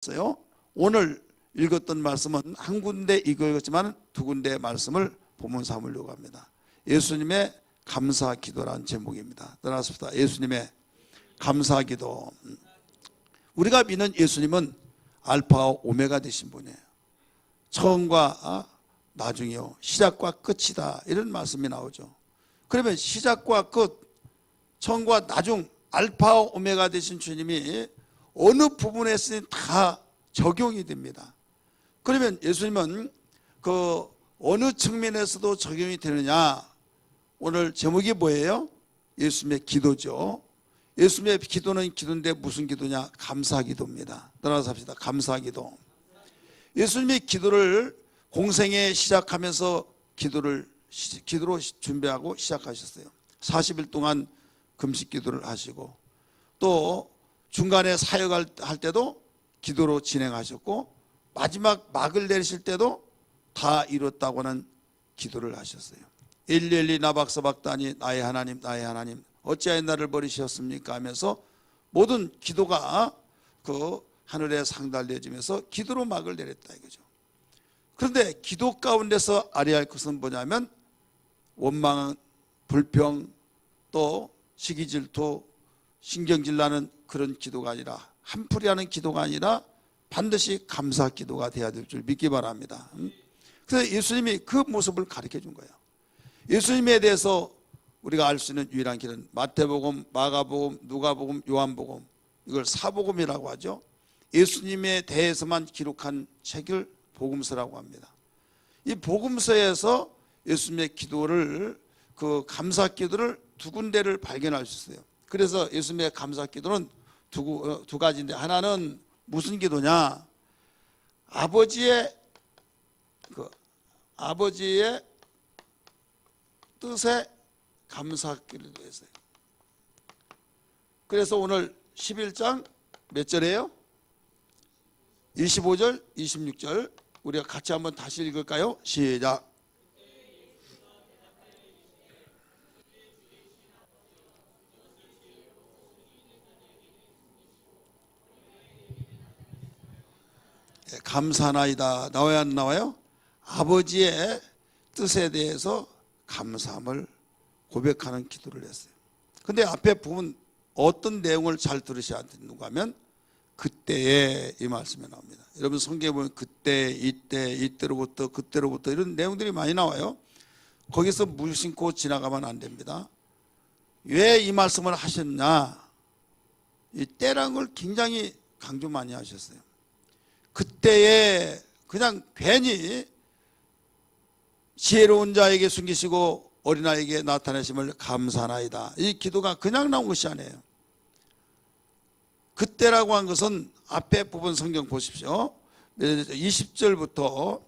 있어요. 오늘 읽었던 말씀은 한 군데 읽었지만 두 군데의 말씀을 본문 삼으려고 합니다. 예수님의 감사 기도라는 제목입니다. 따라하십시다. 예수님의 감사 기도. 우리가 믿는 예수님은 알파와 오메가 되신 분이에요. 처음과 나중이요, 시작과 끝이다, 이런 말씀이 나오죠. 그러면 시작과 끝, 처음과 나중, 알파와 오메가 되신 주님이 어느 부분에서는 다 적용이 됩니다. 그러면 예수님은 그 어느 측면에서도 적용이 되느냐? 오늘 제목이 뭐예요? 예수님의 기도죠. 예수님의 기도는 기도인데 무슨 기도냐? 감사 기도입니다. 따라서 합시다. 감사 기도. 예수님이 기도를 공생에 시작하면서 기도로 준비하고 시작하셨어요. 40일 동안 금식 기도를 하시고, 또 중간에 사역할 때도 기도로 진행하셨고, 마지막 막을 내리실 때도 다 이뤘다고는 기도를 하셨어요. 엘리 나박사박다니 나의 하나님 나의 하나님 어찌하여 나를 버리셨습니까 하면서 모든 기도가 그 하늘에 상달되어지면서 기도로 막을 내렸다 이거죠. 그런데 기도 가운데서 알아야 할 것은 뭐냐면 원망, 불평, 또 시기 질투, 신경질 나는 그런 기도가 아니라, 한풀이하는 기도가 아니라 반드시 감사 기도가 돼야 될 줄 믿기 바랍니다. 그래서 예수님이 그 모습을 가르쳐 준 거예요. 예수님에 대해서 우리가 알 수 있는 유일한 길은 마태복음, 마가복음, 누가복음, 요한복음, 이걸 사복음이라고 하죠. 예수님에 대해서만 기록한 책을 복음서라고 합니다. 이 복음서에서 예수님의 기도를, 그 감사 기도를 두 군데를 발견할 수 있어요. 그래서 예수님의 감사 기도는 두 가지인데, 하나는 무슨 기도냐? 아버지의 뜻에 감사기도 했어요. 그래서 오늘 11장 몇 절이에요? 25절, 26절 우리가 같이 한번 다시 읽을까요? 시작. 감사나이다 나와야 안 나와요? 아버지의 뜻에 대해서 감사함을 고백하는 기도를 했어요. 근데 앞에 보면 어떤 내용을 잘 들으셔야 되는가 하면 그때에, 이 말씀이 나옵니다. 여러분 성경에 보면 그때, 이때, 이때로부터, 그때로부터 이런 내용들이 많이 나와요. 거기서 무심코 지나가면 안 됩니다. 왜 이 말씀을 하셨냐? 이 때라는 걸 굉장히 강조 많이 하셨어요. 그때에 그냥 괜히 지혜로운 자에게 숨기시고 어린아이에게 나타내심을 감사하나이다, 이 기도가 그냥 나온 것이 아니에요. 그때라고 한 것은 앞에 부분 성경 보십시오. 20절부터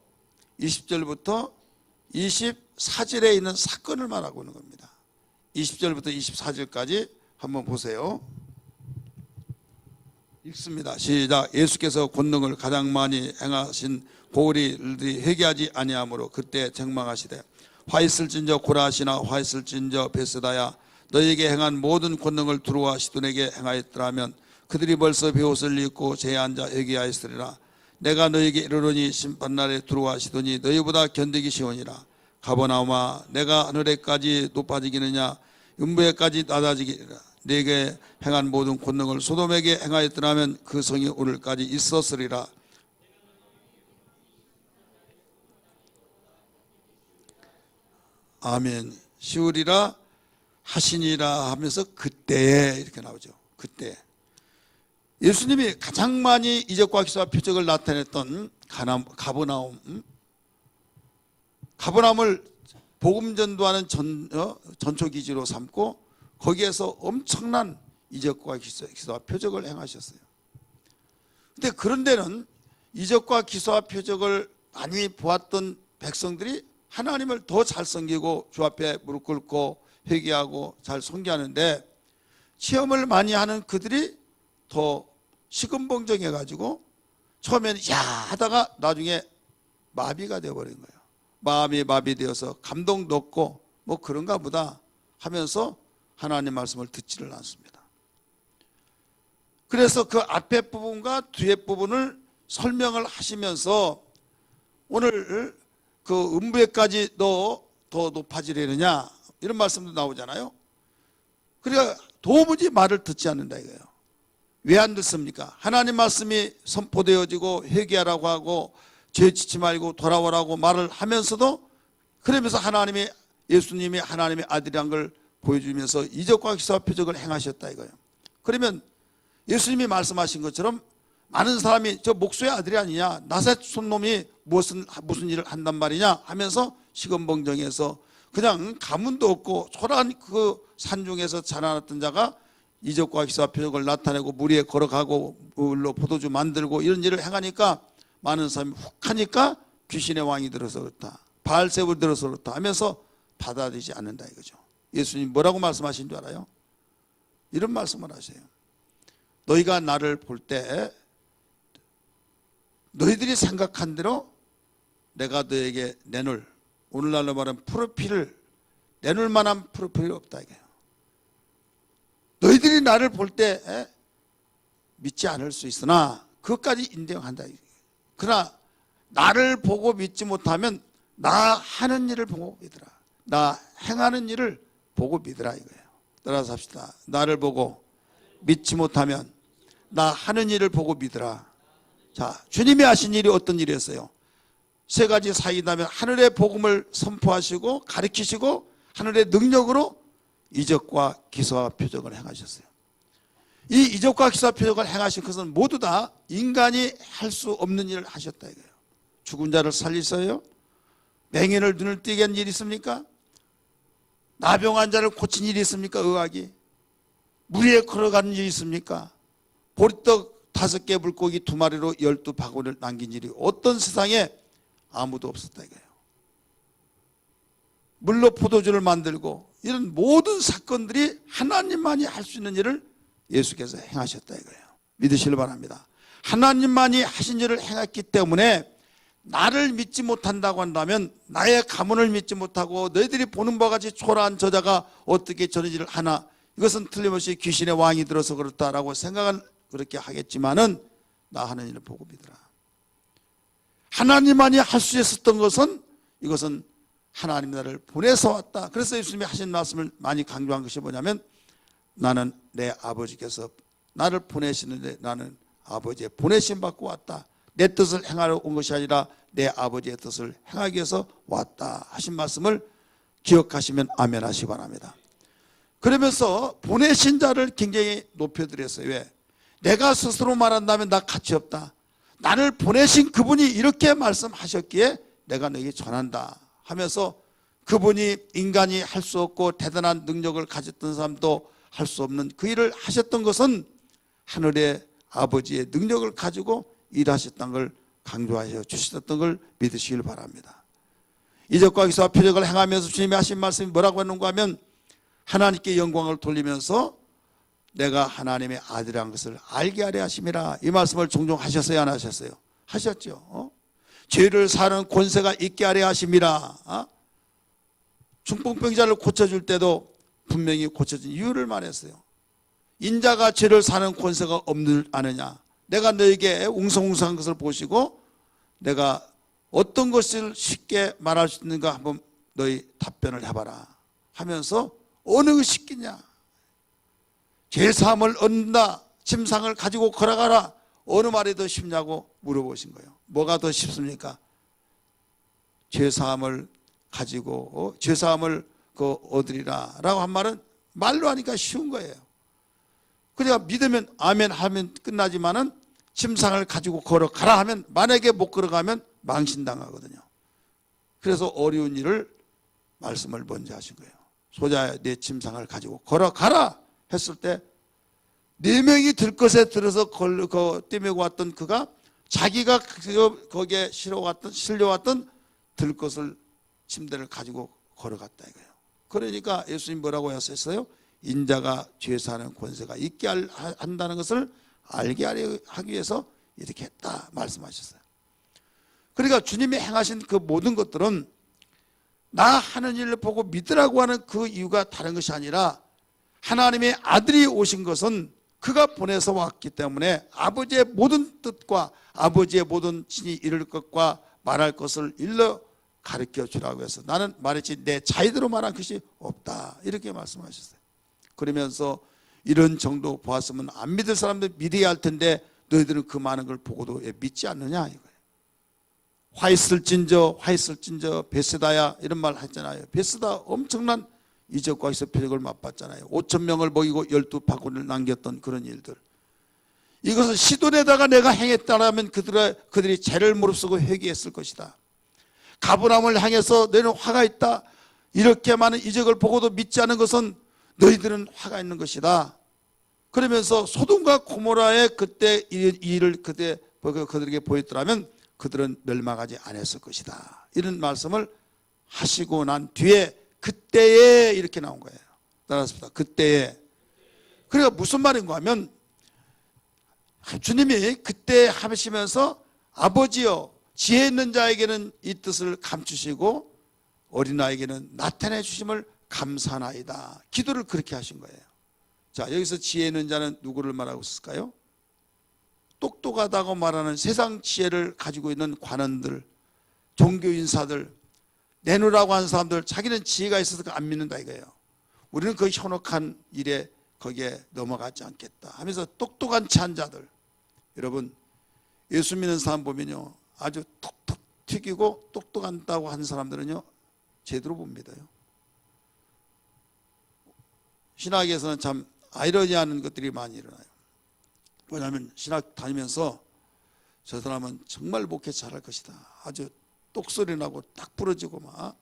24절에 있는 사건을 말하고 있는 겁니다. 20절부터 24절까지 한번 보세요. 읽습니다. 시작. 예수께서 권능을 가장 많이 행하신 고리들이 회개하지 아니하므로 그때 책망하시되 화 있을진저 고라시나 화 있을진저 베스다야, 너에게 행한 모든 권능을 두루와 시돈에게 행하였더라면 그들이 벌써 베옷을 입고 제에 앉아 회개하였으리라. 내가 너에게 이르노니 심판날에 두루와 시돈이 너희보다 견디기 쉬우니라. 가버나움아, 내가 하늘에까지 높아지기느냐 음부에까지 낮아지기리라. 네게 행한 모든 권능을 소돔에게 행하였더라면 그 성이 오늘까지 있었으리라. 아멘. 시우리라 하시니라 하면서 그때에 이렇게 나오죠. 그때 예수님이 가장 많이 이적과 기사와 표적을 나타냈던 가버나움을 복음 전도하는 전초기지로 삼고 거기에서 엄청난 이적과 기사와 표적을 행하셨어요. 근데 그런 데는 이적과 기사와 표적을 많이 보았던 백성들이 하나님을 더 잘 섬기고 주 앞에 무릎 꿇고 회개하고 잘 섬기하는데, 체험을 많이 하는 그들이 더 시금봉정해 가지고 처음에는 야 하다가 나중에 마비가 되어버린 거예요. 마음이 마비되어서 감동도 없고 뭐 그런가 보다 하면서 하나님 말씀을 듣지를 않습니다. 그래서 그 앞에 부분과 뒤에 부분을 설명을 하시면서 오늘 그 음부에까지 너 더 높아지려느냐 이런 말씀도 나오잖아요. 그러니까 도무지 말을 듣지 않는다 이거예요. 왜 안 듣습니까? 하나님 말씀이 선포되어지고 회개하라고 하고 죄 짓지 말고 돌아오라고 말을 하면서도 그러면서 예수님이 하나님의 아들이란 걸 보여주면서 이적과 기사와 표적을 행하셨다 이거예요. 그러면 예수님이 말씀하신 것처럼 많은 사람이 저 목수의 아들이 아니냐, 나사렛 손놈이 무슨 일을 한단 말이냐 하면서 시건방정해서 그냥 가문도 없고 초라한 그 산중에서 자라났던 자가 이적과 기사와 표적을 나타내고 물 위에 걸어가고 물로 포도주 만들고 이런 일을 행하니까 많은 사람이 훅 하니까 귀신의 왕이 들어서 그렇다, 바알세불 들어서 그렇다 하면서 받아들이지 않는다 이거죠. 예수님 뭐라고 말씀하신 줄 알아요? 이런 말씀을 하세요. 너희가 나를 볼 때 너희들이 생각한 대로 내가 너에게 내놓을, 오늘날로 말하면 프로필을 내놓을 만한 프로필이 없다 이거예요. 너희들이 나를 볼 때 믿지 않을 수 있으나 그것까지 인정한다. 그러나 나를 보고 믿지 못하면 나 하는 일을 보고 믿으라. 나 행하는 일을 보고 믿으라 이거예요. 따라서 합시다. 나를 보고 믿지 못하면 나 하는 일을 보고 믿으라. 자, 주님이 하신 일이 어떤 일이었어요? 세 가지 사이다면 하늘의 복음을 선포하시고 가르치시고 하늘의 능력으로 이적과 기사와 표적을 행하셨어요. 이 이적과 기사와 표적을 행하신 것은 모두 다 인간이 할 수 없는 일을 하셨다 이거예요. 죽은 자를 살리셔요? 맹인을 눈을 뜨게 한 일이 있습니까? 나병한 자를 고친 일이 있습니까? 의학이 물 위에 걸어가는 일이 있습니까? 보리떡 5개 물고기 2마리로 12바구니를 남긴 일이 어떤 세상에 아무도 없었다 이거예요. 물로 포도주를 만들고 이런 모든 사건들이 하나님만이 할 수 있는 일을 예수께서 행하셨다 이거예요. 믿으시길 바랍니다. 하나님만이 하신 일을 행했기 때문에 나를 믿지 못한다고 한다면, 나의 가문을 믿지 못하고 너희들이 보는 바와 같이 초라한 저자가 어떻게 저런 일을 하나, 이것은 틀림없이 귀신의 왕이 들어서 그렇다라고 생각은 그렇게 하겠지만은 나 하는 일을 보고 믿으라. 하나님만이 할 수 있었던 것은 이것은 하나님 나를 보내서 왔다. 그래서 예수님이 하신 말씀을 많이 강조한 것이 뭐냐면, 나는 내 아버지께서 나를 보내시는데 나는 아버지의 보내심 받고 왔다. 내 뜻을 행하러 온 것이 아니라 내 아버지의 뜻을 행하기 위해서 왔다 하신 말씀을 기억하시면 아멘 하시기 바랍니다. 그러면서 보내신 자를 굉장히 높여드렸어요. 왜? 내가 스스로 말한다면 나 가치 없다. 나를 보내신 그분이 이렇게 말씀하셨기에 내가 너에게 전한다 하면서, 그분이 인간이 할 수 없고 대단한 능력을 가졌던 사람도 할 수 없는 그 일을 하셨던 것은 하늘의 아버지의 능력을 가지고 일하셨다는 걸 강조하셔 주셨던 걸 믿으시길 바랍니다. 이적과 기사와 표적을 행하면서 주님이 하신 말씀이 뭐라고 했는가 하면, 하나님께 영광을 돌리면서 내가 하나님의 아들이라는 것을 알게 하려 하심이라. 이 말씀을 종종 하셨어요, 안 하셨어요? 하셨죠. 죄를 사는 권세가 있게 하려 하심이라. 중풍병자를 고쳐줄 때도 분명히 고쳐진 이유를 말했어요. 인자가 죄를 사는 권세가 없는 아느냐, 내가 너에게 웅성웅성한 것을 보시고 내가 어떤 것을 쉽게 말할 수 있는가 한번 너희 답변을 해봐라 하면서, 어느 것이 쉽겠냐, 죄사함을 얻는다, 침상을 가지고 걸어가라, 어느 말이 더 쉽냐고 물어보신 거예요. 뭐가 더 쉽습니까? 죄사함을 가지고 죄사함을 얻으리라 라고 한 말은 말로 하니까 쉬운 거예요. 그러니까 믿으면 아멘 하면 끝나지만은 침상을 가지고 걸어가라 하면, 만약에 못 걸어가면 망신당하거든요. 그래서 어려운 일을 말씀을 먼저 하신 거예요. 소자야, 내 침상을 가지고 걸어가라 했을 때 4명이 들것에 들어서 떼매고 왔던 그가 자기가 거기에 실려왔던 들것을, 침대를 가지고 걸어갔다 이거예요. 그러니까 예수님 뭐라고 하셨어요? 인자가 죄 사는 권세가 있게 한다는 것을 알게 하기 위해서 이렇게 했다 말씀하셨어요. 그러니까 주님이 행하신 그 모든 것들은 나 하는 일을 보고 믿으라고 하는 그 이유가 다른 것이 아니라, 하나님의 아들이 오신 것은 그가 보내서 왔기 때문에 아버지의 모든 뜻과 아버지의 모든 친히 이룰 것과 말할 것을 일러 가르쳐 주라고 해서 나는 말했지 내 자의대로 말한 것이 없다, 이렇게 말씀하셨어요. 그러면서 이런 정도 보았으면 안 믿을 사람들 믿어야 할 텐데 너희들은 그 많은 걸 보고도 왜 믿지 않느냐 이거예요. 화 있을진저 베세다야, 이런 말 했잖아요. 베세다 엄청난 이적과 기사 표적을 맛봤잖아요. 5천 명을 먹이고 12바구니를 남겼던 그런 일들. 이것을 시돈에다가 내가 행했다라면 그들이 죄를 무릅쓰고 회개했을 것이다. 가브람을 향해서 너희는 화가 있다, 이렇게 많은 이적을 보고도 믿지 않은 것은 너희들은 화가 있는 것이다. 그러면서 소돔과 고모라의 그때 이 일을 그때 그들에게 보였더라면 그들은 멸망하지 않았을 것이다, 이런 말씀을 하시고 난 뒤에 그때에 이렇게 나온 거예요. 따라서 그때에. 그러니까 무슨 말인가 하면 주님이 그때 하시면서 아버지여 지혜 있는 자에게는 이 뜻을 감추시고 어린아이에게는 나타내 주심을 감사하나이다, 기도를 그렇게 하신 거예요. 자, 여기서 지혜 있는 자는 누구를 말하고 있을까요? 똑똑하다고 말하는 세상 지혜를 가지고 있는 관원들, 종교인사들, 내놓으라고 하는 사람들, 자기는 지혜가 있어서 안 믿는다 이거예요. 우리는 그 현혹한 일에 거기에 넘어가지 않겠다 하면서 똑똑한 찬자들. 여러분, 예수 믿는 사람 보면요, 아주 톡톡 튀기고 똑똑하다고 하는 사람들은요 제대로 못 믿어요. 신학에서는 참 아이러니하는 것들이 많이 일어나요. 뭐냐면 신학 다니면서 저 사람은 정말 목회 잘할 것이다, 아주 똑소리 나고 딱 부러지고 막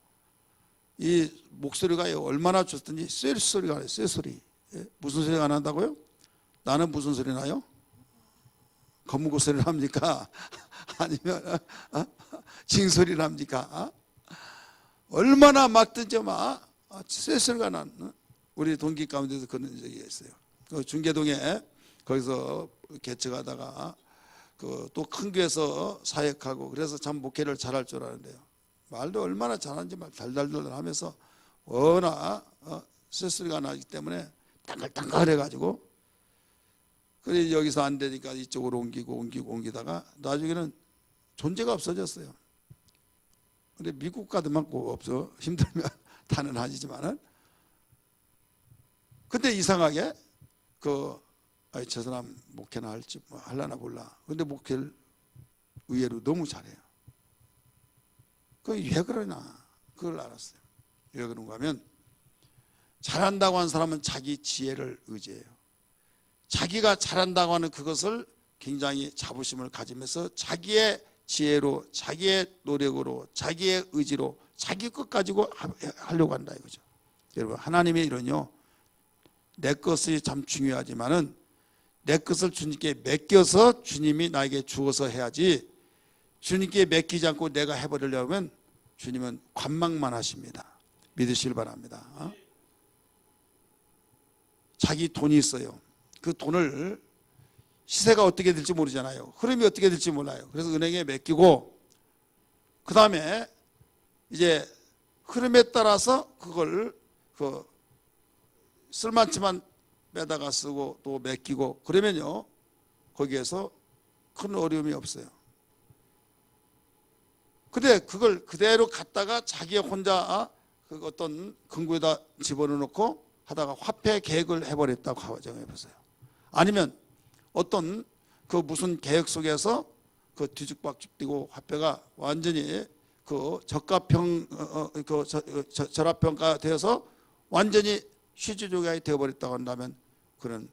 이 목소리가 얼마나 좋든지 쇠소리가 나요. 쇠소리. 무슨 소리가 난다고요? 나는 무슨 소리 나요? 검은고 소리 납니까? 아니면 징소리 납니까? 얼마나 막든지 막 쇠소리가 난, 우리 동기 가운데서 그런 적이 있어요. 그 중계동에 거기서 개척하다가 그 또 큰 교회에서 사역하고 그래서 참 목회를 잘할 줄 아는데요, 말도 얼마나 잘하는지 말 달달달 하면서 워낙 쇠소리가 나기 때문에 땅글땅글 해가지고, 그래 여기서 안 되니까 이쪽으로 옮기다가 나중에는 존재가 없어졌어요. 근데 미국 가더만 꼭 없어. 힘들면 다는 하지만은. 근데 이상하게 저 사람 목회나 할지 뭐 할라나 몰라. 근데 목회를 의외로 너무 잘해요. 왜 그러나 그걸 알았어요. 왜 그런가 하면 잘한다고 하는 사람은 자기 지혜를 의지해요. 자기가 잘한다고 하는 그것을 굉장히 자부심을 가지면서 자기의 지혜로, 자기의 노력으로, 자기의 의지로, 자기 것 가지고 하려고 한다 이거죠. 여러분, 하나님의 일은요, 내 것이 참 중요하지만은 내 것을 주님께 맡겨서 주님이 나에게 주어서 해야지, 주님께 맡기지 않고 내가 해버리려면 주님은 관망만 하십니다. 믿으시길 바랍니다. 자기 돈이 있어요. 그 돈을 시세가 어떻게 될지 모르잖아요. 흐름이 어떻게 될지 몰라요. 그래서 은행에 맡기고 그 다음에 이제 흐름에 따라서 그걸 쓸만치만 빼다가 쓰고 또 맡기고 그러면요 거기에서 큰 어려움이 없어요. 근데 그걸 그대로 갖다가 자기 혼자 그 어떤 금고에다 집어넣고 하다가 화폐 계획을 해버렸다고 가정해 보세요. 아니면 어떤 그 무슨 계획 속에서 그 뒤죽박죽 뛰고 화폐가 완전히 그 절하평가 되어서 완전히 시주조각이 되어버렸다고 한다면 그는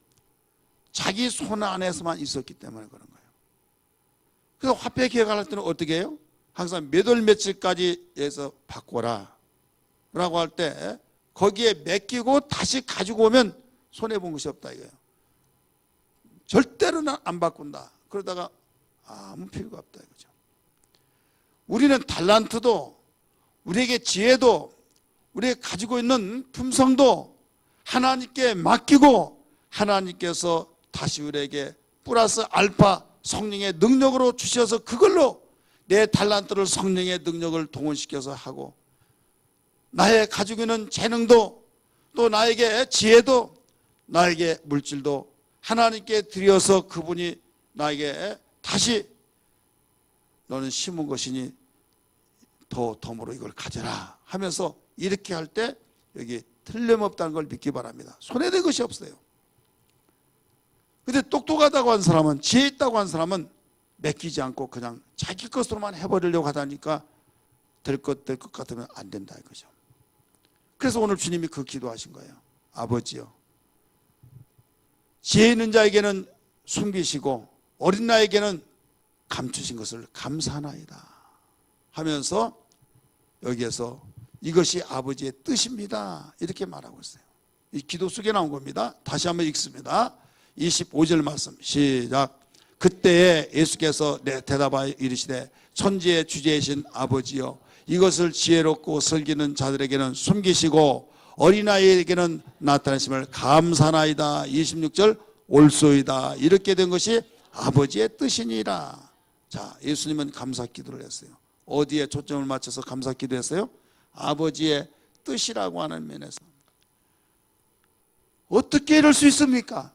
자기 손 안에서만 있었기 때문에 그런 거예요. 그래서 화폐 계획할 때는 어떻게 해요? 항상 몇 월 며칠까지 해서 바꿔라 라고 할 때 거기에 맡기고 다시 가지고 오면 손해본 것이 없다 이거예요. 절대로는 안 바꾼다. 그러다가 아무 필요가 없다 이거죠. 우리는 달란트도 우리에게 지혜도 우리가 가지고 있는 품성도 하나님께 맡기고 하나님께서 다시 우리에게 플러스 알파 성령의 능력으로 주셔서 그걸로 내 달란트를 성령의 능력을 동원시켜서 하고 나의 가지고 있는 재능도 또 나에게 지혜도 나에게 물질도 하나님께 드려서 그분이 나에게 다시 너는 심은 것이니 더 덤으로 이걸 가져라 하면서 이렇게 할 때 여기 틀림없다는 걸 믿기 바랍니다. 손해된 것이 없어요. 근데 똑똑하다고 한 사람은, 지혜 있다고 한 사람은 맡기지 않고 그냥 자기 것으로만 해버리려고 하다니까 될 것 같으면 안 된다 이거죠. 그래서 오늘 주님이 그 기도하신 거예요. 아버지요, 지혜 있는 자에게는 숨기시고 어린 나에게는 감추신 것을 감사하나이다 하면서 여기에서 이것이 아버지의 뜻입니다 이렇게 말하고 있어요. 이 기도 속에 나온 겁니다. 다시 한번 읽습니다. 25절 말씀 시작. 그때에 예수께서 대답하여 이르시되 천지의 주제이신 아버지여, 이것을 지혜롭고 슬기는 자들에게는 숨기시고 어린아이에게는 나타내심을 감사하나이다. 26절 옳소이다. 이렇게 된 것이 아버지의 뜻이니라. 자, 예수님은 감사 기도를 했어요. 어디에 초점을 맞춰서 감사 기도했어요? 아버지의 뜻이라고 하는 면에서. 어떻게 이럴 수 있습니까?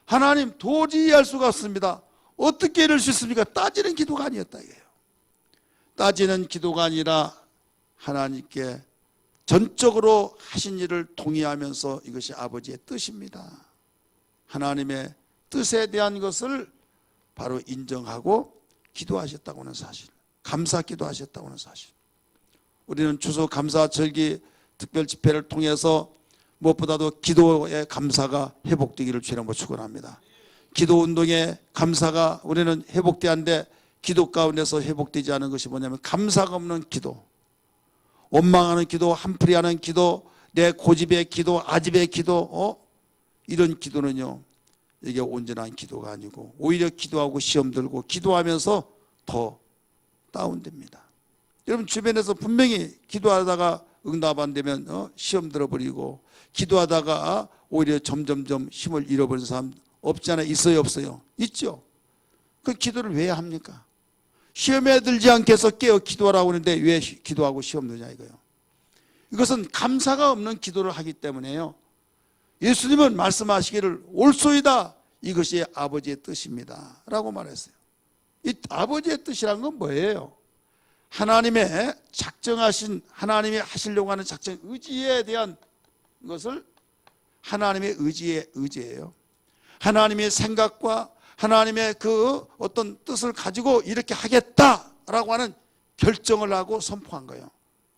하나님 도저히 이해할 수가 없습니다. 어떻게 이럴 수 있습니까? 따지는 기도가 아니었다 이거예요. 따지는 기도가 아니라 하나님께 전적으로 하신 일을 동의하면서 이것이 아버지의 뜻입니다. 하나님의 뜻에 대한 것을 바로 인정하고 기도하셨다고 하는 사실, 감사 기도하셨다고 하는 사실. 우리는 추수 감사 절기 특별 집회를 통해서 무엇보다도 기도의 감사가 회복되기를 주님으로 축원합니다. 기도 운동의 감사가 우리는 회복돼야 하는데 기도 가운데서 회복되지 않은 것이 뭐냐면 감사가 없는 기도, 원망하는 기도, 한풀이하는 기도, 내 고집의 기도, 아집의 기도, 이런 기도는요, 이게 온전한 기도가 아니고 오히려 기도하고 시험 들고 기도하면서 더 다운됩니다. 여러분 주변에서 분명히 기도하다가 응답 안 되면 시험 들어버리고 기도하다가 오히려 점점점 힘을 잃어버리는 사람 없지 않아요? 있어요 없어요? 있죠. 그 기도를 왜 합니까? 시험에 들지 않게 해서 깨어 기도하라고 하는데 왜 기도하고 시험 드냐 이거예요. 이것은 감사가 없는 기도를 하기 때문에요. 예수님은 말씀하시기를 옳소이다, 이것이 아버지의 뜻입니다 라고 말했어요. 이 아버지의 뜻이란 건 뭐예요? 하나님의 작정하신, 하나님이 하시려고 하는 작정, 의지에 대한 것을 하나님의 의지예요. 하나님의 생각과 하나님의 그 어떤 뜻을 가지고 이렇게 하겠다라고 하는 결정을 하고 선포한 거예요.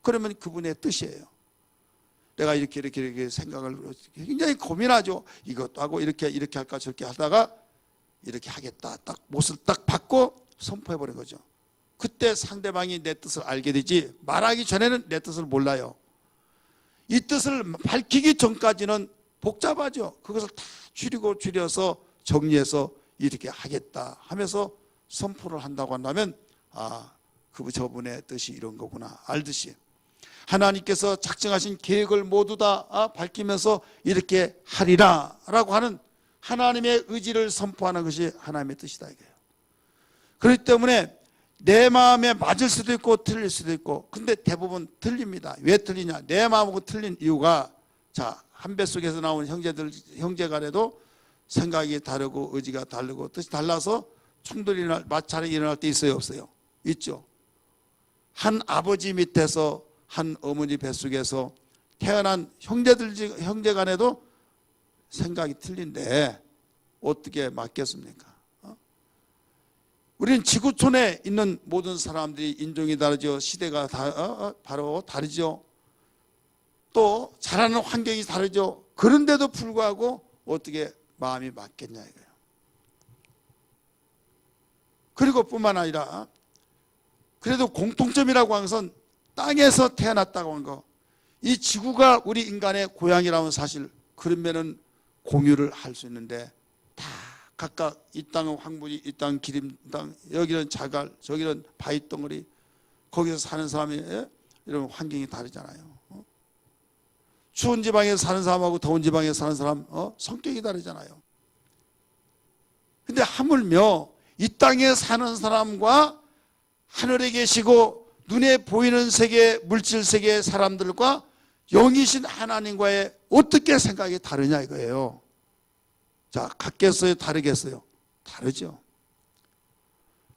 그러면 그분의 뜻이에요. 내가 이렇게 생각을 굉장히 고민하죠. 이것도 하고 이렇게 할까 저렇게 하다가 이렇게 하겠다, 딱 못을 딱 받고 선포해버린 거죠. 그때 상대방이 내 뜻을 알게 되지 말하기 전에는 내 뜻을 몰라요. 이 뜻을 밝히기 전까지는 복잡하죠. 그것을 다 줄여서 정리해서 이렇게 하겠다 하면서 선포를 한다고 한다면 저분의 뜻이 이런 거구나 알듯이 하나님께서 작정하신 계획을 모두 다 밝히면서 이렇게 하리라 라고 하는 하나님의 의지를 선포하는 것이 하나님의 뜻이다 이거예요. 그렇기 때문에 내 마음에 맞을 수도 있고 틀릴 수도 있고, 근데 대부분 틀립니다. 왜 틀리냐? 내 마음하고 틀린 이유가, 자, 한 배 속에서 나온 형제 간에도 생각이 다르고 의지가 다르고 뜻이 달라서 충돌이 마찰이 일어날 때 있어요 없어요? 있죠. 한 아버지 밑에서 한 어머니 뱃속에서 태어난 형제 간에도 생각이 틀린데 어떻게 맞겠습니까? 우리는 지구촌에 있는 모든 사람들이 인종이 다르죠. 시대가 바로 다르죠. 또 자라는 환경이 다르죠. 그런데도 불구하고 어떻게 마음이 맞겠냐 이거예요. 그리고 뿐만 아니라 그래도 공통점이라고 하는 것은 땅에서 태어났다고 하는 거, 이 지구가 우리 인간의 고향이라는 사실, 그러면은 공유를 할 수 있는데 다 각각 이 땅은 황무지, 이 땅은 기림 땅, 여기는 자갈, 저기는 바위덩어리, 거기서 사는 사람이 이런 환경이 다르잖아요. 추운 지방에서 사는 사람하고 더운 지방에서 사는 사람 성격이 다르잖아요. 근데 하물며 이 땅에 사는 사람과 하늘에 계시고 눈에 보이는 세계, 물질 세계의 사람들과 영이신 하나님과의 어떻게 생각이 다르냐 이거예요. 자, 같겠어요? 다르겠어요? 다르죠.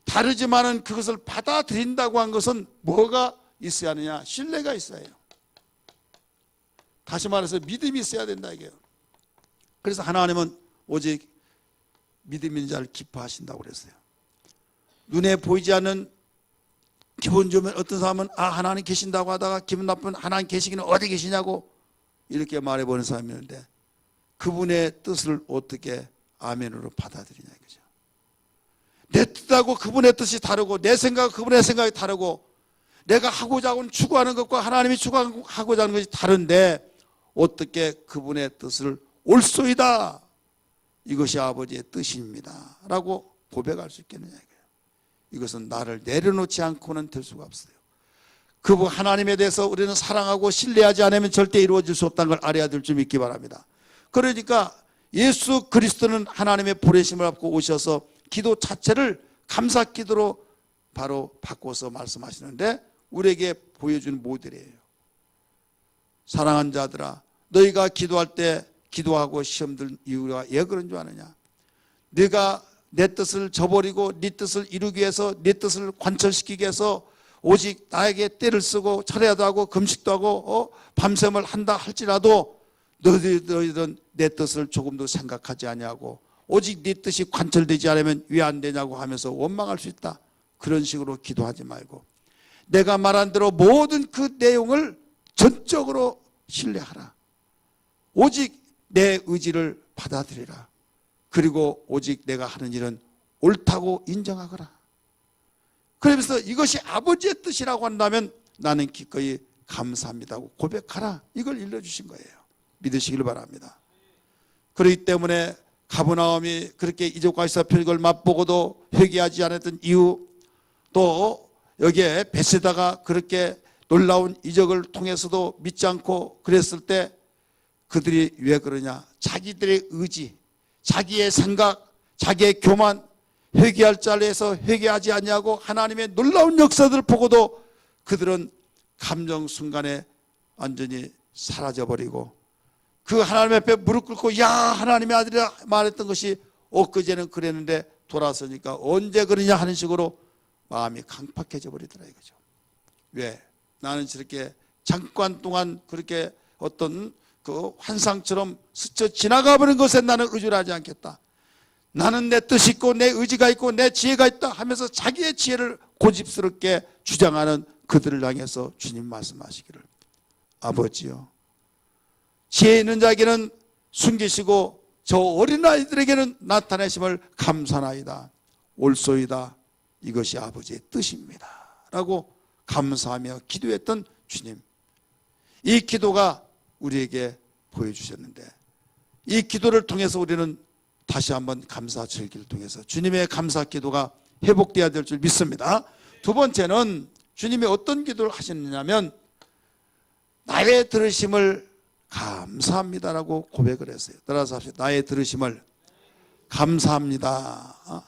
다르지만은 그것을 받아들인다고 한 것은 뭐가 있어야 하느냐? 신뢰가 있어야 해요. 다시 말해서 믿음이 있어야 된다 이게요. 그래서 하나님은 오직 믿음 있는 자를 기뻐하신다고 그랬어요. 눈에 보이지 않는 기분 좋으면 어떤 사람은 하나님 계신다고 하다가 기분 나쁘면 하나님 계시기는 어디 계시냐고 이렇게 말해보는 사람이 있는데 그분의 뜻을 어떻게 아멘으로 받아들이냐 이거죠. 내 뜻하고 그분의 뜻이 다르고 내 생각과 그분의 생각이 다르고 내가 하고자 하고 추구하는 것과 하나님이 추구하고자 하는 것이 다른데 어떻게 그분의 뜻을 옳소이다 이것이 아버지의 뜻입니다 라고 고백할 수 있겠느냐 이거예요. 이것은 나를 내려놓지 않고는 될 수가 없어요. 그분 하나님에 대해서 우리는 사랑하고 신뢰하지 않으면 절대 이루어질 수 없다는 걸 알아야 될 줄 믿기 바랍니다. 그러니까 예수 그리스도는 하나님의 보내심을 받고 오셔서 기도 자체를 감사 기도로 바로 바꿔서 말씀하시는데 우리에게 보여주는 모델이에요. 사랑하는 자들아 너희가 기도할 때 기도하고 시험 들 이유가 왜 그런 줄 아느냐? 네가 내 뜻을 저버리고 네 뜻을 이루기 위해서 네 뜻을 관철시키기 위해서 오직 나에게 때를 쓰고 철야도 하고 금식도 하고 밤샘을 한다 할지라도 너희들은 내 뜻을 조금도 생각하지 아니하고 오직 네 뜻이 관철되지 않으면 왜 안 되냐고 하면서 원망할 수 있다. 그런 식으로 기도하지 말고 내가 말한 대로 모든 그 내용을 전적으로 신뢰하라. 오직 내 의지를 받아들이라. 그리고 오직 내가 하는 일은 옳다고 인정하거라. 그러면서 이것이 아버지의 뜻이라고 한다면 나는 기꺼이 감사합니다고 고백하라. 이걸 일러주신 거예요. 믿으시길 바랍니다. 그렇기 때문에 가버나움이 그렇게 이적과 기사 표적을 맛보고도 회개하지 않았던 이유, 또 여기에 베세다가 그렇게 놀라운 이적을 통해서도 믿지 않고 그랬을 때 그들이 왜 그러냐? 자기들의 의지, 자기의 생각, 자기의 교만, 회개할 자리에서 회개하지 않냐고 하나님의 놀라운 역사들을 보고도 그들은 감정 순간에 완전히 사라져버리고 그 하나님 앞에 무릎 꿇고 야 하나님의 아들이라 말했던 것이 엊그제는 그랬는데 돌아서니까 언제 그러냐 하는 식으로 마음이 강팍해져 버리더라 이거죠. 왜? 나는 저렇게 잠깐 동안 그렇게 어떤 그 환상처럼 스쳐 지나가 버린 것에 나는 의존하지 않겠다. 나는 내 뜻이 있고 내 의지가 있고 내 지혜가 있다 하면서 자기의 지혜를 고집스럽게 주장하는 그들을 향해서 주님 말씀하시기를 아버지요 지혜 있는 자에게는 숨기시고 저 어린아이들에게는 나타내심을 감사나이다. 옳소이다. 이것이 아버지의 뜻입니다 라고 감사하며 기도했던 주님, 이 기도가 우리에게 보여주셨는데 이 기도를 통해서 우리는 다시 한번 감사 절기를 통해서 주님의 감사 기도가 회복되어야 될 줄 믿습니다. 두 번째는 주님이 어떤 기도를 하셨느냐면 나의 들으심을 감사합니다라고 고백을 했어요. 따라서 합시다. 나의 들으심을 감사합니다.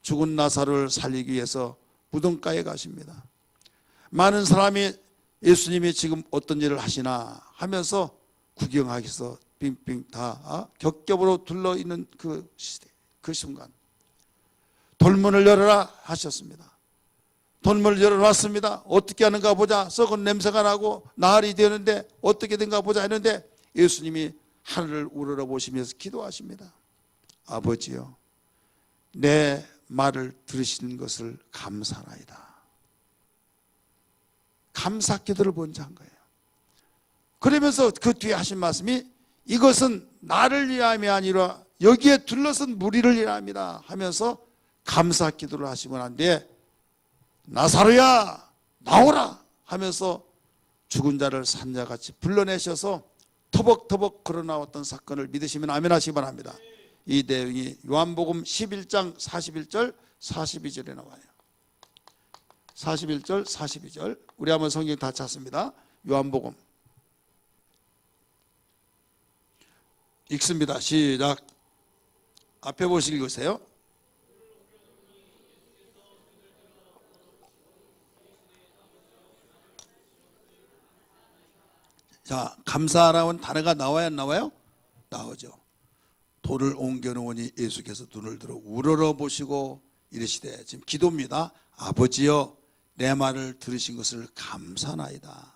죽은 나사로를 살리기 위해서 무덤가에 가십니다. 많은 사람이 예수님이 지금 어떤 일을 하시나 하면서 구경하기 위해서 빙빙 다 겹겹으로 둘러있는 그 시대, 그 순간 돌문을 열어라 하셨습니다. 돌문을 열어놨습니다. 어떻게 하는가 보자. 썩은 냄새가 나고 나흘이 되는데 어떻게 된가 보자 했는데 예수님이 하늘을 우러러 보시면서 기도하십니다. 아버지요 내 말을 들으시는 것을 감사하나이다. 감사 기도를 먼저 한 거예요. 그러면서 그 뒤에 하신 말씀이 이것은 나를 위함이 아니라 여기에 둘러선 무리를 위함이다 하면서 감사 기도를 하시고 난 뒤에 나사로야 나오라 하면서 죽은 자를 산자같이 불러내셔서 터벅터벅 걸어나왔던 사건을 믿으시면 아멘 하시기 바랍니다. 이 내용이 요한복음 11장 41절 42절에 나와요. 41절 42절 우리 한번 성경 다 찾습니다. 요한복음 읽습니다. 시작. 앞에 보시고 읽으세요. 자, 감사라는 단어가 나와야 안 나와요? 나오죠. 돌을 옮겨놓으니 예수께서 눈을 들어 우러러 보시고 이르시되, 지금 기도입니다. 아버지여, 내 말을 들으신 것을 감사나이다.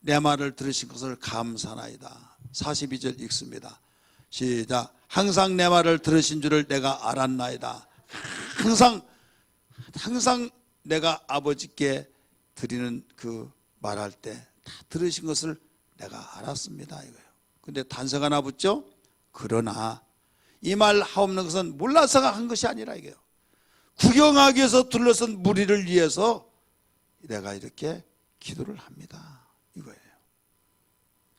내 말을 들으신 것을 감사나이다. 42절 읽습니다. 시작. 항상 내 말을 들으신 줄을 내가 알았나이다. 항상 내가 아버지께 드리는 그 말할 때 다 들으신 것을 내가 알았습니다, 이거예요. 근데 단서가 하나 붙죠? 그러나 이 말 하옵는 것은 몰라서가 한 것이 아니라 이게요. 구경하기 위해서 둘러선 무리를 위해서 내가 이렇게 기도를 합니다, 이거예요.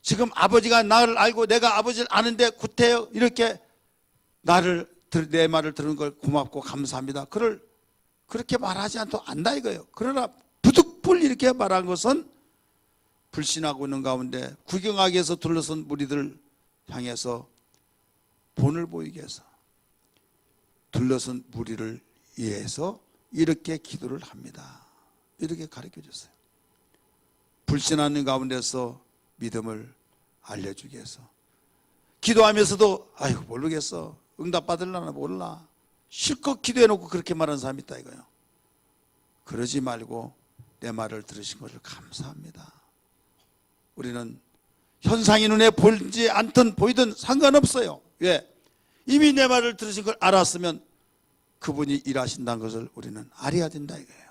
지금 아버지가 나를 알고 내가 아버지를 아는데 구태여 이렇게 내 말을 들은 걸 고맙고 감사합니다. 그렇게 말하지 않도록 안다 이거예요. 그러나 부득불 이렇게 말한 것은 불신하고 있는 가운데 구경하기 위해서 둘러선 무리들을 향해서 본을 보이게 해서 둘러선 무리를 위해서 이렇게 기도를 합니다. 이렇게 가르쳐 줬어요. 불신하는 가운데서 믿음을 알려주기 위해서. 기도하면서도 아이고 모르겠어, 응답받으려나 몰라, 실컷 기도해놓고 그렇게 말하는 사람이 있다 이거예요. 그러지 말고 내 말을 들으신 것을 감사합니다. 우리는 현상이 눈에 보이지 않든 보이든 상관없어요. 왜? 이미 내 말을 들으신 걸 알았으면 그분이 일하신다는 것을 우리는 알아야 된다 이거예요.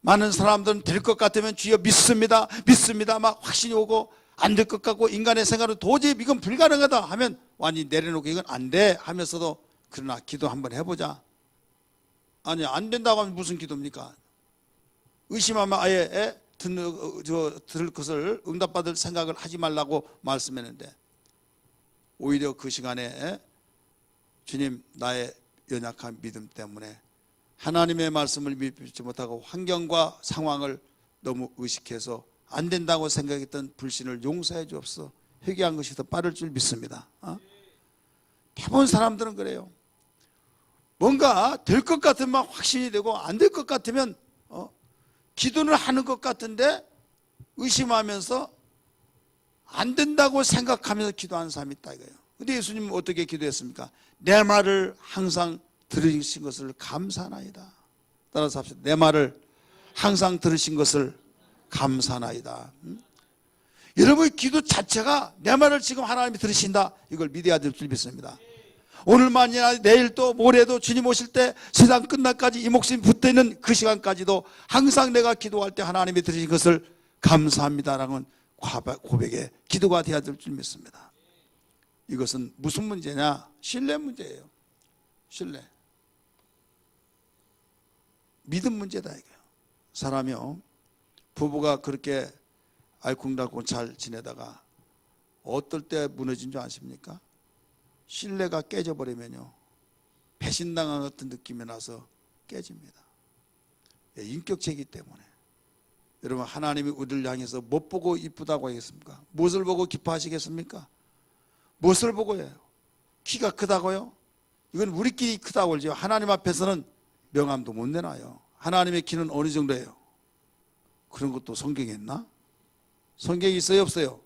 많은 사람들은 될 것 같으면 주여 믿습니다 막 확신이 오고, 안 될 것 같고 인간의 생각은 도저히 이건 불가능하다 하면 완전히 내려놓고 이건 안 돼 하면서도 그러나 기도 한번 해보자. 아니 안 된다고 하면 무슨 기도입니까? 의심하면 아예 들을 것을 응답받을 생각을 하지 말라고 말씀했는데, 오히려 그 시간에 주님 나의 연약한 믿음 때문에 하나님의 말씀을 믿지 못하고 환경과 상황을 너무 의식해서 안 된다고 생각했던 불신을 용서해 주옵소서. 회개한 것이 더 빠를 줄 믿습니다. 대부분 사람들은 그래요. 뭔가 될 것 같으면 막 확신이 되고 안 될 것 같으면 기도는 하는 것 같은데 의심하면서 안 된다고 생각하면서 기도하는 사람이 있다 이거예요. 근데 예수님은 어떻게 기도했습니까? 내 말을 항상 들으신 것을 감사나이다. 따라서 합시다. 내 말을 항상 들으신 것을 감사나이다. 여러분의 기도 자체가 내 말을 지금 하나님이 들으신다, 이걸 믿어야 될 줄 믿습니다. 오늘만이나 내일 또 모레도 주님 오실 때 세상 끝날까지 이 목숨이 붙어있는 그 시간까지도 항상 내가 기도할 때 하나님이 들으신 것을 감사합니다라는 고백에 기도가 되어야 될 줄 믿습니다. 이것은 무슨 문제냐? 신뢰 문제예요. 신뢰. 믿음 문제다 이거예요. 사람이요, 부부가 그렇게 알콩달콩 잘 지내다가 어떨 때 무너진 줄 아십니까? 신뢰가 깨져버리면요, 배신당한 같은 느낌이 나서 깨집니다. 인격체이기 때문에. 여러분, 하나님이 우리를 향해서 못 보고 이쁘다고 하겠습니까? 무엇을 보고 기뻐하시겠습니까? 무엇을 보고 해요? 키가 크다고요? 이건 우리끼리 크다고 그러죠. 하나님 앞에서는 명함도 못 내놔요. 하나님의 키는 어느 정도예요? 그런 것도 성경에 있나? 성경에 있어요, 없어요?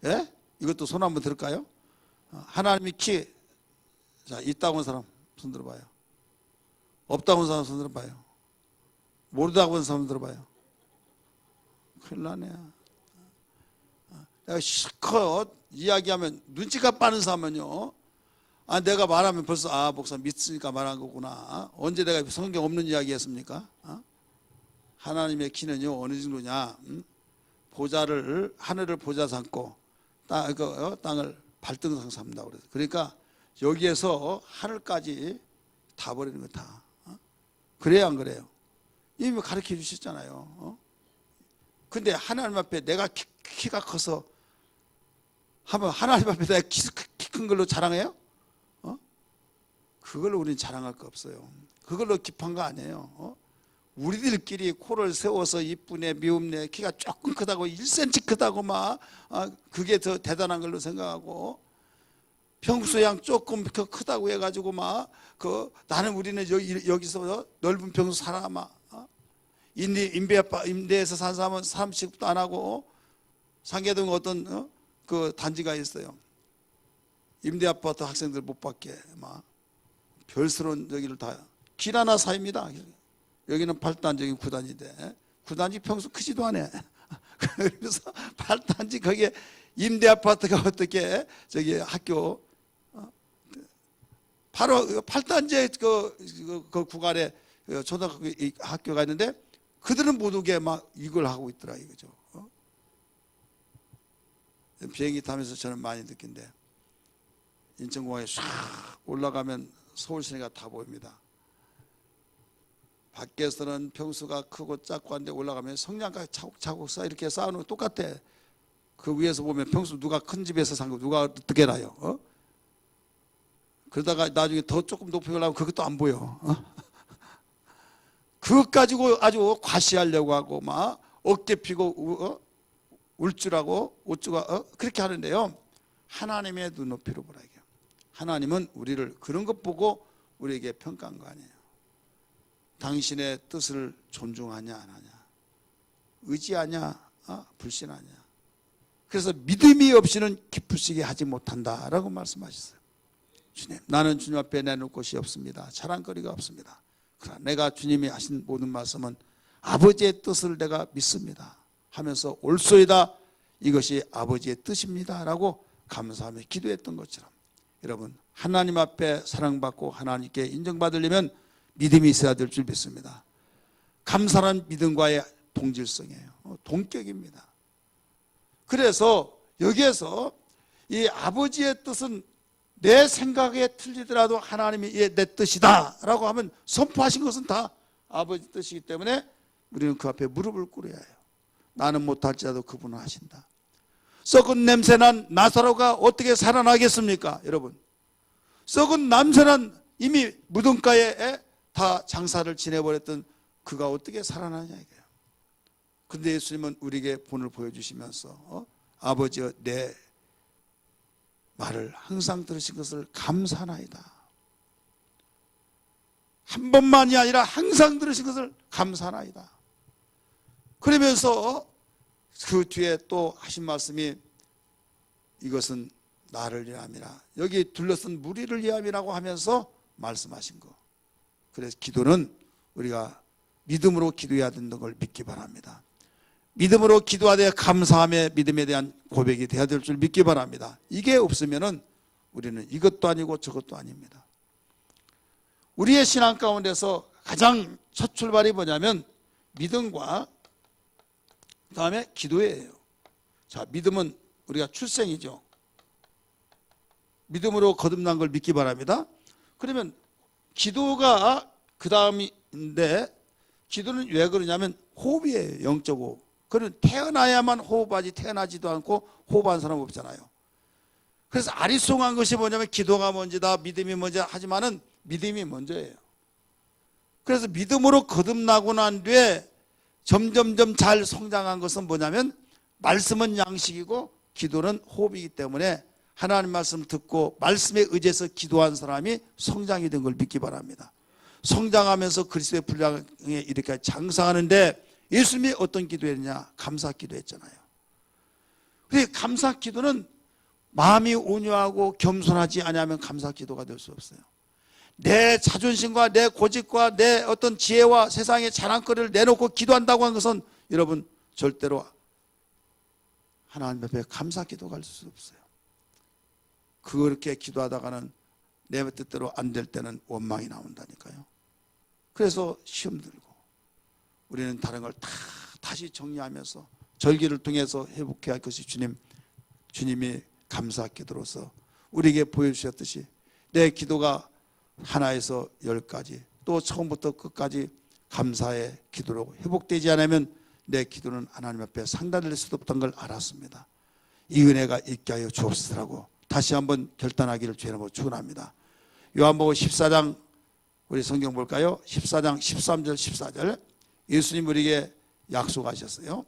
예? 이것도 손 한번 들을까요? 하나님의 키, 자, 있다고 하는 사람 손 들어봐요. 없다고 하는 사람 손 들어봐요. 모르다고 하는 사람 손 들어봐요. 큰일 나네요. 내가 실컷 이야기하면 눈치가 빠른 사람은요, 내가 말하면 벌써 목사 믿으니까 말한 거구나. 언제 내가 성경 없는 이야기 했습니까? 하나님의 키는요 어느 정도냐? 하늘을 보좌 삼고 땅을 발등상 삼는다고 그래서, 그러니까 여기에서 하늘까지 다 버리는 거 다. 그래야 안 그래요? 이미 가르쳐 주셨잖아요. 근데 하나님 앞에 내가 키가 커서 하면 하나님 앞에 내가 키 큰 걸로 자랑해요? 그걸로 우리는 자랑할 거 없어요. 그걸로 기뻐한 거 아니에요. 우리들끼리 코를 세워서 이쁘네 미움네 키가 조금 크다고 1cm 크다고 막 그게 더 대단한 걸로 생각하고, 평수양 조금 더 크다고 해가지고 막 나는 우리는 여기서 넓은 평수 살아 막 임대에서 산 사람은 사람 취급도 안 하고, 상계동 어떤 그 단지가 있어요. 임대아파트 학생들 못 받게 막 별스러운 저기를 다 길 하나 사입니다. 여기는 8단지 여기 9단지인데 9단지 평수 크지도 않아. 그래서 8단지 거기에 임대아파트가 어떻게 저기 학교 바로 8단지의 그 구간에 초등학교 학교가 있는데 그들은 못 오게 막 이걸 하고 있더라 이거죠. 비행기 타면서 저는 많이 느낀데 인천공항에 쫙 올라가면 서울 시내가 다 보입니다. 밖에서는 평수가 크고 작고 한데 올라가면 성냥가 차곡차곡 쌓아 이렇게 쌓아놓은 거 똑같아. 그 위에서 보면 평수 누가 큰 집에서 산 거 누가 어떻게 나요? 그러다가 나중에 더 조금 높이 올라가면 그것도 안 보여. 그것 가지고 아주 과시하려고 하고 막 어깨 피고 울줄하고 우쭈가 그렇게 하는데요. 하나님의 눈높이로 보라 이게. 하나님은 우리를 그런 것 보고 우리에게 평가한 거 아니에요. 당신의 뜻을 존중하냐 안 하냐, 의지하냐 불신하냐. 그래서 믿음이 없이는 기쁘시게 하지 못한다라고 말씀하셨어요. 주님, 나는 주님 앞에 내놓을 곳이 없습니다. 자랑거리가 없습니다. 그러나 내가 주님이 하신 모든 말씀은 아버지의 뜻을 내가 믿습니다 하면서 올소이다 이것이 아버지의 뜻입니다 라고 감사하며 기도했던 것처럼, 여러분 하나님 앞에 사랑받고 하나님께 인정받으려면 믿음이 있어야 될 줄 믿습니다. 감사란 믿음과의 동질성이에요. 동격입니다. 그래서 여기에서 이 아버지의 뜻은 내 생각에 틀리더라도 하나님이 내 뜻이다 라고 하면 선포하신 것은 다 아버지 뜻이기 때문에 우리는 그 앞에 무릎을 꿇어야 해요. 나는 못할지라도 그분은 하신다. 썩은 냄새난 나사로가 어떻게 살아나겠습니까? 여러분, 썩은 냄새난 이미 무덤가에 다 장사를 지내버렸던 그가 어떻게 살아나냐 이거예요. 근데 예수님은 우리에게 본을 보여주시면서 아버지여 내 말을 항상 들으신 것을 감사하나이다. 한 번만이 아니라 항상 들으신 것을 감사하나이다. 그러면서 그 뒤에 또 하신 말씀이 이것은 나를 위함이라, 여기 둘러쓴 무리를 위함이라고 하면서 말씀하신 거. 그래서 기도는 우리가 믿음으로 기도해야 된다는 걸 믿기 바랍니다. 믿음으로 기도하되 감사함의 믿음에 대한 고백이 되어야 될 줄 믿기 바랍니다. 이게 없으면은 우리는 이것도 아니고 저것도 아닙니다. 우리의 신앙 가운데서 가장 첫 출발이 뭐냐면 믿음과 그 다음에 기도예요. 자, 믿음은 우리가 출생이죠. 믿음으로 거듭난 걸 믿기 바랍니다. 그러면 기도가 그 다음인데, 기도는 왜 그러냐면 호흡이에요. 영적 호흡. 그는 태어나야만 호흡하지 태어나지도 않고 호흡하는 사람 없잖아요. 그래서 아리송한 것이 뭐냐면 기도가 먼저다, 믿음이 먼저, 하지만은 믿음이 먼저예요. 그래서 믿음으로 거듭나고 난 뒤에 점점점 잘 성장한 것은 뭐냐면 말씀은 양식이고 기도는 호흡이기 때문에 하나님 말씀 듣고 말씀에 의지해서 기도한 사람이 성장이 된 걸 믿기 바랍니다. 성장하면서 그리스도의 분량에 이렇게 장성하는데 예수님이 어떤 기도했냐? 감사 기도했잖아요. 그런데 감사 기도는 마음이 온유하고 겸손하지 않으면 감사 기도가 될 수 없어요. 내 자존심과 내 고집과 내 어떤 지혜와 세상의 자랑거리를 내놓고 기도한다고 하는 것은 여러분 절대로 하나님 앞에 감사 기도가 할 수 없어요. 그렇게 기도하다가는 내 뜻대로 안 될 때는 원망이 나온다니까요. 그래서 시험 들고 우리는 다른 걸 다시 정리하면서 절기를 통해서 회복해야 할 것이 주님이 감사 기도로서 우리에게 보여주셨듯이 내 기도가 하나에서 10가지 또 처음부터 끝까지 감사의 기도로 회복되지 않으면 내 기도는 하나님 앞에 상달될 수도 없다는 걸 알았습니다. 이 은혜가 있게 하여 주옵소서라고 다시 한번 결단하기를 주의 이름으로 축원합니다. 요한복음 14장 우리 성경 볼까요? 14장 13절 14절 예수님 우리에게 약속하셨어요.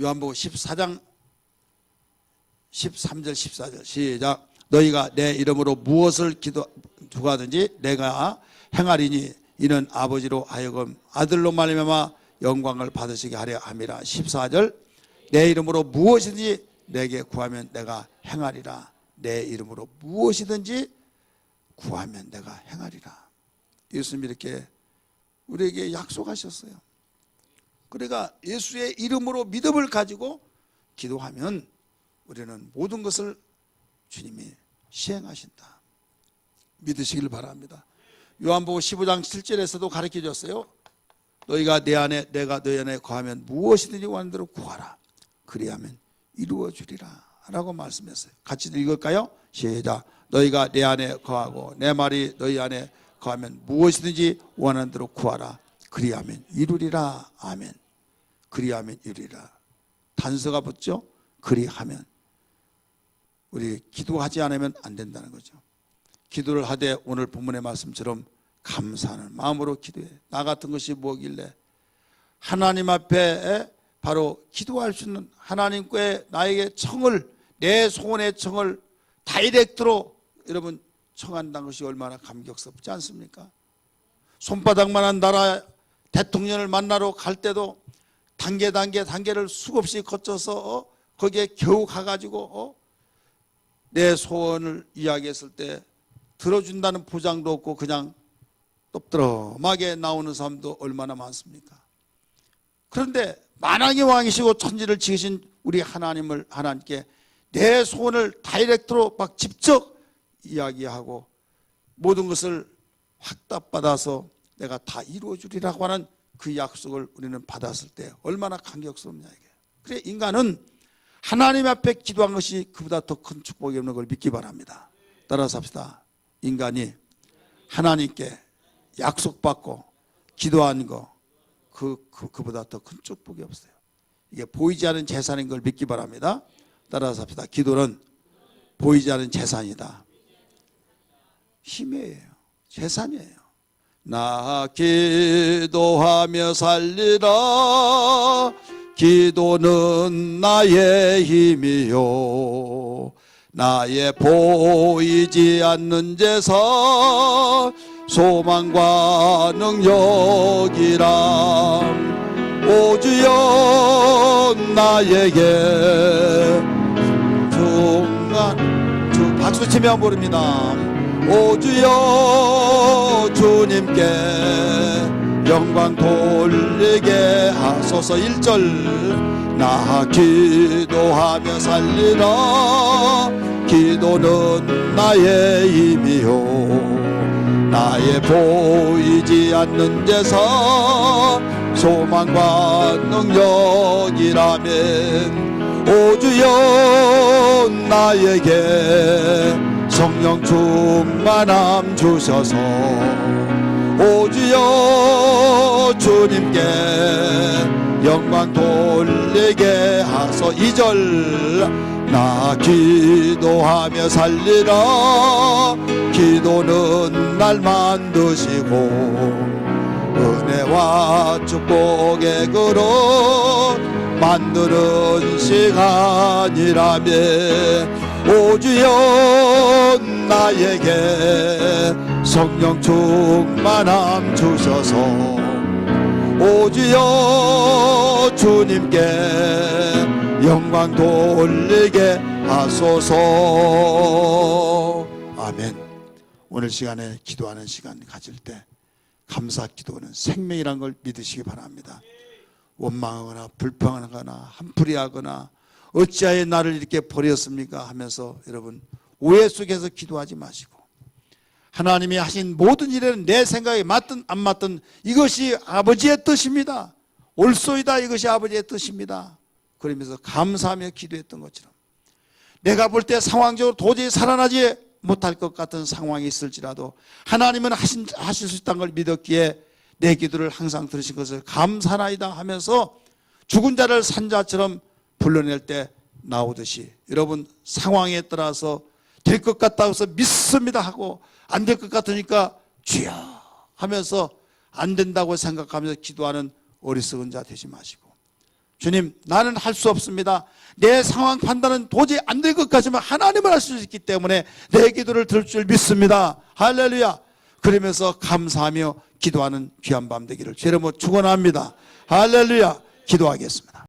요한복음 14장 13절 14절 시작. 너희가 내 이름으로 무엇을 구하든지 내가 행하리니 이는 아버지로 하여금 아들로 말미암아 영광을 받으시게 하려 함이라. 14절 내 이름으로 무엇이든지 내게 구하면 내가 행하리라. 내 이름으로 무엇이든지 구하면 내가 행하리라. 예수님이 이렇게 우리에게 약속하셨어요. 그러니까 예수의 이름으로 믿음을 가지고 기도하면 우리는 모든 것을 주님이 시행하신다. 믿으시길 바랍니다. 요한복음 15장 7절에서도 가르쳐 줬어요. 너희가 내 안에 내가 너희 안에 거하면 무엇이든지 원하는 대로 구하라. 그리하면 이루어 주리라 라고 말씀했어요. 같이 읽을까요? 시작. 너희가 내 안에 거하고 내 말이 너희 안에 거하면 무엇이든지 원하는 대로 구하라. 그리하면 이루리라. 아멘. 그리하면 이루리라. 단서가 붙죠? 그리하면. 우리 기도하지 않으면 안 된다는 거죠. 기도를 하되 오늘 본문의 말씀처럼 감사하는 마음으로 기도해. 나 같은 것이 뭐길래 하나님 앞에 바로 기도할 수 있는 하나님께 나에게 청을, 내 소원의 청을 다이렉트로 여러분 청한다는 것이 얼마나 감격스럽지 않습니까? 손바닥만한 나라 대통령을 만나러 갈 때도 단계를 수없이 거쳐서 거기에 겨우 가가지고 내 소원을 이야기했을 때 들어준다는 보장도 없고 그냥 똑드럼하게 나오는 사람도 얼마나 많습니까? 그런데 만왕의 왕이시고 천지를 지으신 우리 하나님께 내 소원을 다이렉트로 막 직접 이야기하고 모든 것을 확답받아서 내가 다 이루어주리라고 하는 그 약속을 우리는 받았을 때 얼마나 감격스럽냐 이게. 그래 인간은 하나님 앞에 기도한 것이 그보다 더 큰 축복이 없는 걸 믿기 바랍니다. 따라서 합시다. 인간이 하나님께 약속받고 기도한 거 그보다 더 큰 축복이 없어요. 이게 보이지 않은 재산인 걸 믿기 바랍니다. 따라서 합시다. 기도는 보이지 않은 재산이다. 힘이에요. 재산이에요. 나 기도하며 살리라. 기도는 나의 힘이요 나의 보이지 않는 재산 소망과 능력이라. 오 주여 나에게 중간 주 박수치며 부릅니다. 오 주여 주님께 영광 돌리게 하소서. 1절 나 기도하며 살리라. 기도는 나의 힘이요 나의 보이지 않는 재산 소망과 능력이라면 오 주여 나에게 성령 충만함 주셔서. 오 주여 주님께 영광 돌리게 하소. 2절 나 기도하며 살리라. 기도는 날 만드시고 은혜와 축복의 그릇 만드는 시간이라면 오 주여 나에게 성령 충만함 주셔서. 오 주여 주님께 영광 돌리게 하소서. 아멘. 오늘 시간에 기도하는 시간 가질 때 감사 기도는 생명이란 걸 믿으시기 바랍니다. 원망하거나 불평하거나 한풀이하거나 어찌하여 나를 이렇게 버렸습니까 하면서 여러분 오해 속에서 기도하지 마시고 하나님이 하신 모든 일에는 내 생각에 맞든 안 맞든 이것이 아버지의 뜻입니다. 옳소이다. 이것이 아버지의 뜻입니다. 그러면서 감사하며 기도했던 것처럼 내가 볼 때 상황적으로 도저히 살아나지 못할 것 같은 상황이 있을지라도 하나님은 하실 수 있다는 걸 믿었기에 내 기도를 항상 들으신 것을 감사나이다 하면서 죽은 자를 산 자처럼 불러낼 때 나오듯이 여러분 상황에 따라서 될 것 같다고 해서 믿습니다 하고 안 될 것 같으니까 주여 하면서 안 된다고 생각하면서 기도하는 어리석은 자 되지 마시고 주님 나는 할 수 없습니다. 내 상황 판단은 도저히 안 될 것 같지만 하나님은 할 수 있기 때문에 내 기도를 들을 줄 믿습니다. 할렐루야. 그러면서 감사하며 기도하는 귀한 밤 되기를 주의 이름으로 축원합니다. 할렐루야. 기도하겠습니다.